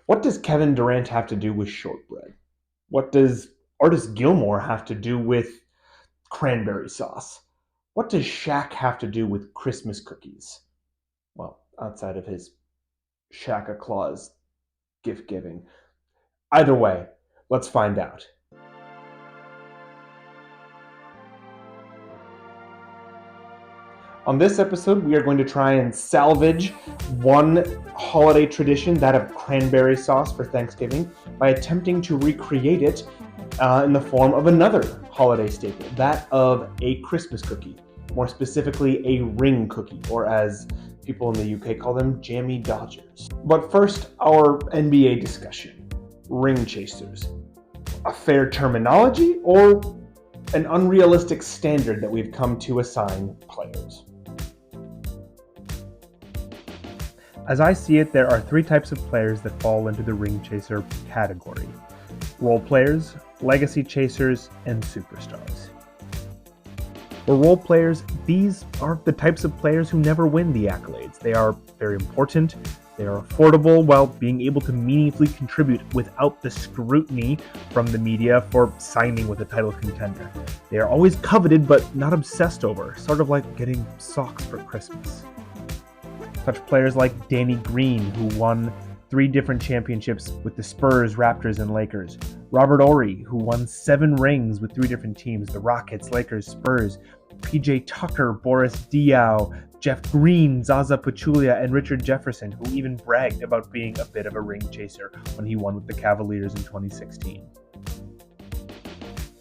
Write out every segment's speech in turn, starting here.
What does Kevin Durant have to do with shortbread? What does Artist Gilmore have to do with cranberry sauce? What does Shaq have to do with Christmas cookies? Well, outside of his Shaka Claus gift giving. Either way, let's find out. On this episode, we are going to try and salvage one holiday tradition, that of cranberry sauce for Thanksgiving, by attempting to recreate it in the form of another holiday staple, that of a Christmas cookie, more specifically a ring cookie, or as people in the UK call them, jammy dodgers. But first, our NBA discussion. Ring chasers. A fair terminology or an unrealistic standard that we've come to assign players? As I see it, there are three types of players that fall into the ring chaser category: role players, legacy chasers, and superstars. For role players, these are the types of players who never win the accolades. They are very important, they are affordable while being able to meaningfully contribute without the scrutiny from the media for signing with a title contender. They are always coveted but not obsessed over, sort of like getting socks for Christmas. Such players like Danny Green, who won 3 different championships with the Spurs, Raptors, and Lakers. Robert Horry, who won 7 rings with 3 different teams, the Rockets, Lakers, Spurs. PJ Tucker, Boris Diaw, Jeff Green, Zaza Pachulia, and Richard Jefferson, who even bragged about being a bit of a ring chaser when he won with the Cavaliers in 2016.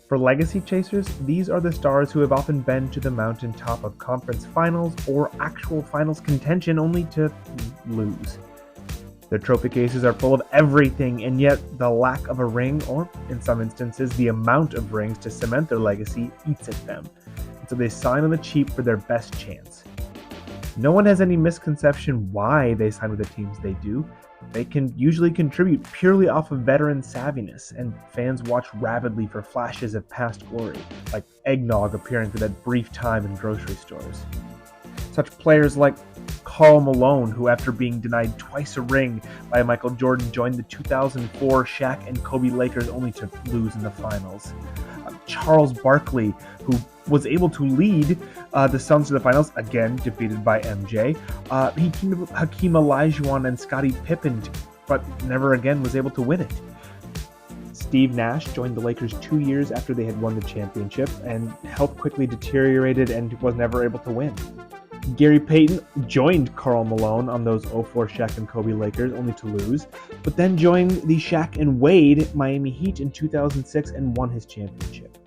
For legacy chasers, these are the stars who have often been to the mountaintop of conference finals or actual finals contention only to lose. Their trophy cases are full of everything, and yet the lack of a ring, or in some instances the amount of rings to cement their legacy, eats at them. And so they sign on the cheap for their best chance. No one has any misconception why they sign with the teams they do. They can usually contribute purely off of veteran savviness, and fans watch rabidly for flashes of past glory, like eggnog appearing for that brief time in grocery stores. Such players like Karl Malone, who after being denied twice a ring by Michael Jordan, joined the 2004 Shaq and Kobe Lakers only to lose in the finals. Charles Barkley, who was able to lead the Suns to the finals, again defeated by MJ. He teamed up with Hakeem Olajuwon and Scottie Pippen, but never again was able to win it. Steve Nash joined the Lakers 2 years after they had won the championship, and health quickly deteriorated and was never able to win. Gary Payton joined Karl Malone on those 04 Shaq and Kobe Lakers, only to lose, but then joined the Shaq and Wade Miami Heat in 2006 and won his championship.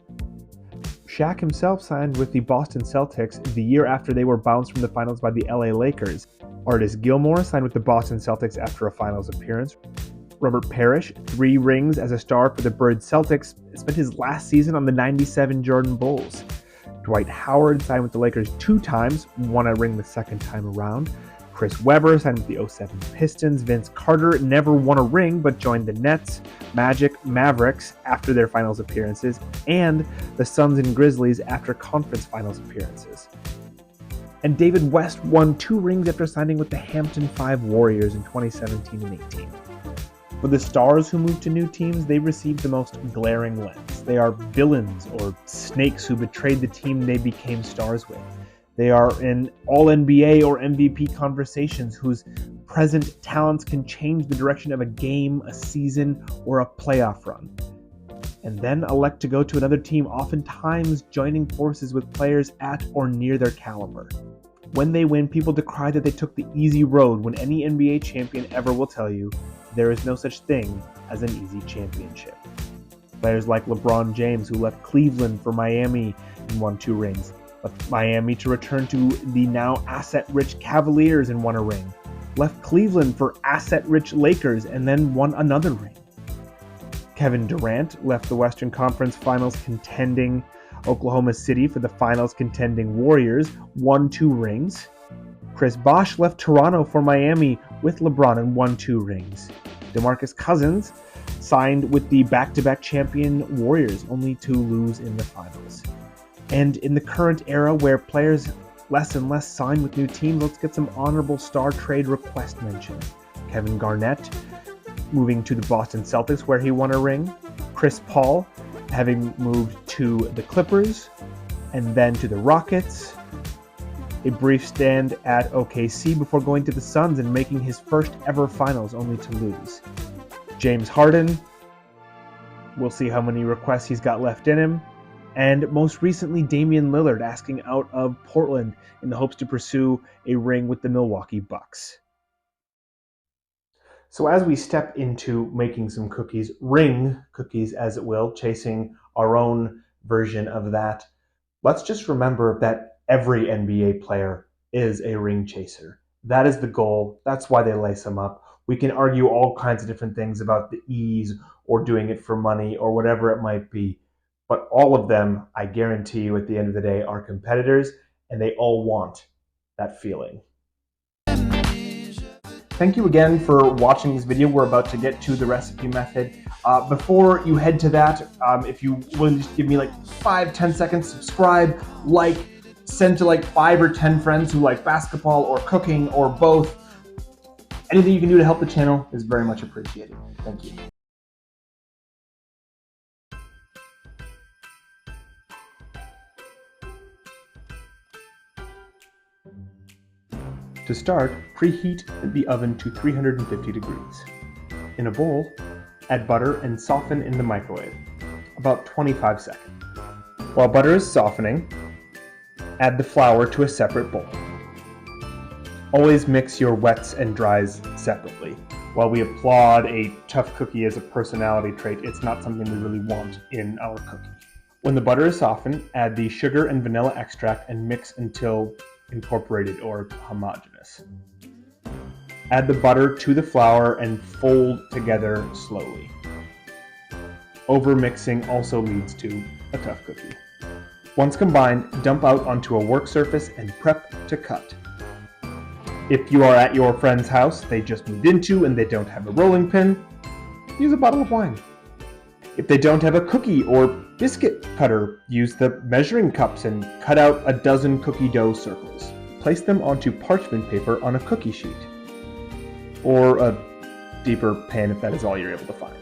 Shaq himself signed with the Boston Celtics the year after they were bounced from the finals by the LA Lakers. Artist Gilmore signed with the Boston Celtics after a finals appearance. Robert Parrish, 3 rings as a star for the Bird Celtics, spent his last season on the '97 Jordan Bulls. Dwight Howard signed with the Lakers 2 times, won a ring the second time around. Chris Webber signed with the '07 Pistons. Vince Carter never won a ring but joined the Nets, Magic, Mavericks after their finals appearances, and the Suns and Grizzlies after conference finals appearances. And David West won 2 rings after signing with the Hampton 5 Warriors in 2017 and 18. For the stars who moved to new teams, they received the most glaring lens. They are villains or snakes who betrayed the team they became stars with. They are in All-NBA or MVP conversations whose present talents can change the direction of a game, a season, or a playoff run. And then elect to go to another team, oftentimes joining forces with players at or near their caliber. When they win, people decry that they took the easy road, when any NBA champion ever will tell you there is no such thing as an easy championship. Players like LeBron James, who left Cleveland for Miami and won 2 rings, left Miami to return to the now asset-rich Cavaliers and won a ring, left Cleveland for asset-rich Lakers and then won another ring. Kevin Durant left the Western Conference Finals contending Oklahoma City for the Finals contending Warriors, won 2 rings. Chris Bosh left Toronto for Miami with LeBron and won 2 rings. DeMarcus Cousins signed with the back-to-back champion Warriors, only to lose in the finals. And in the current era where players less and less sign with new teams, let's get some honorable star trade request mention. Kevin Garnett moving to the Boston Celtics where he won a ring, Chris Paul having moved to the Clippers and then to the Rockets, a brief stand at OKC before going to the Suns and making his first ever finals only to lose. James Harden, we'll see how many requests he's got left in him. And most recently, Damian Lillard asking out of Portland in the hopes to pursue a ring with the Milwaukee Bucks. So as we step into making some cookies, ring cookies as it will, chasing our own version of that, let's just remember that every NBA player is a ring chaser. That is the goal. That's why they lace them up. We can argue all kinds of different things about the ease or doing it for money or whatever it might be. But all of them, I guarantee you at the end of the day, are competitors and they all want that feeling. Thank you again for watching this video. We're about to get to the recipe method. Before you head to that, if you will just give me like 5-10 seconds, subscribe, like, send to like 5 or 10 friends who like basketball or cooking or both. Anything you can do to help the channel is very much appreciated. Thank you. To start, preheat the oven to 350 degrees. In a bowl, add butter and soften in the microwave, about 25 seconds. While butter is softening, add the flour to a separate bowl. Always mix your wets and dries separately. While we applaud a tough cookie as a personality trait, it's not something we really want in our cookie. When the butter is softened, add the sugar and vanilla extract and mix until incorporated or homogeneous. Add the butter to the flour and fold together slowly. Over-mixing also leads to a tough cookie. Once combined, dump out onto a work surface and prep to cut. If you are at your friend's house they just moved into and they don't have a rolling pin, use a bottle of wine. If they don't have a cookie or biscuit cutter, use the measuring cups and cut out a dozen cookie dough circles. Place them onto parchment paper on a cookie sheet, or a deeper pan if that is all you're able to find.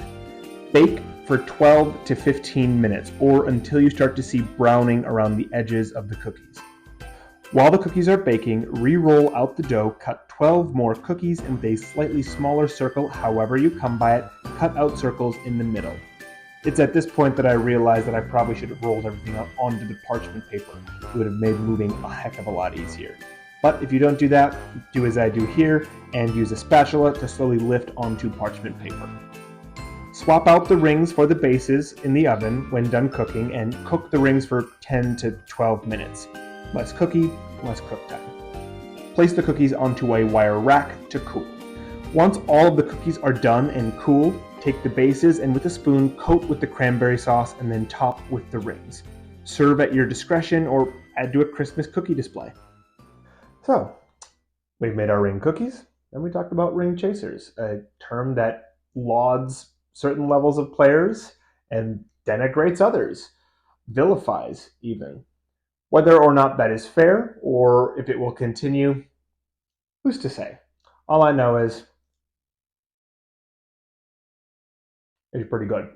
Bake for 12 to 15 minutes, or until you start to see browning around the edges of the cookies. While the cookies are baking, re-roll out the dough, cut 12 more cookies in a slightly smaller circle, however you come by it, cut out circles in the middle. It's at this point that I realized that I probably should have rolled everything out onto the parchment paper. It would have made moving a heck of a lot easier. But if you don't do that, do as I do here and use a spatula to slowly lift onto parchment paper. Swap out the rings for the bases in the oven when done cooking and cook the rings for 10 to 12 minutes. Less cookie, less cook time. Place the cookies onto a wire rack to cool. Once all of the cookies are done and cooled, take the bases and with a spoon coat with the cranberry sauce and then top with the rings. Serve at your discretion or add to a Christmas cookie display. So, we've made our ring cookies and we talked about ring chasers, a term that lauds certain levels of players and denigrates others, vilifies even. Whether or not that is fair or if it will continue, who's to say? All I know is it's pretty good.